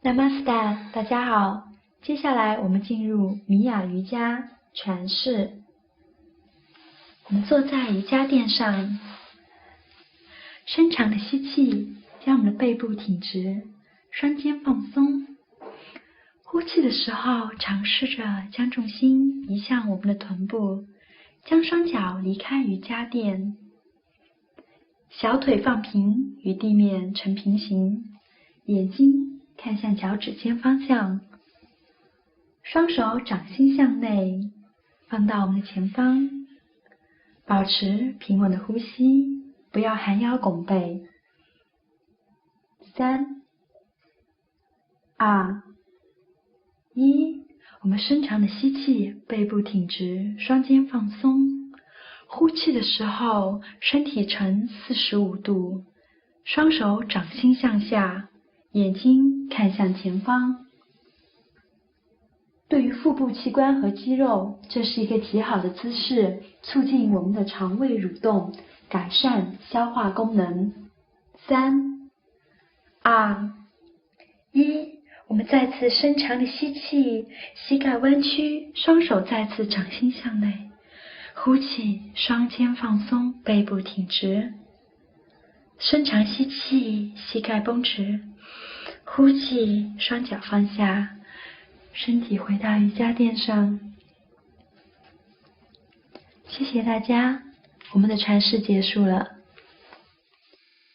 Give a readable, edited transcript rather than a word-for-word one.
Namaste， 大家好。接下来我们进入米雅瑜伽传式。我们坐在瑜伽垫上，深长的吸气，将我们的背部挺直，双肩放松。呼气的时候，尝试着将重心移向我们的臀部，将双脚离开瑜伽垫，小腿放平，与地面成平行，眼睛看向脚趾尖方向，双手掌心向内，放到我们的前方，保持平稳的呼吸，不要含腰拱背。3、2、1，我们深长的吸气，背部挺直，双肩放松。呼气的时候，身体呈45度，双手掌心向下，眼睛看向前方。对于腹部器官和肌肉，这是一个极好的姿势，促进我们的肠胃蠕动，改善消化功能。3、2、1，我们再次深长的吸气，膝盖弯曲，双手再次掌心向内。呼气，双肩放松，背部挺直。深长吸气，膝盖绷直。呼气，双脚放下，身体回到瑜伽垫上。谢谢大家，我们的传式结束了。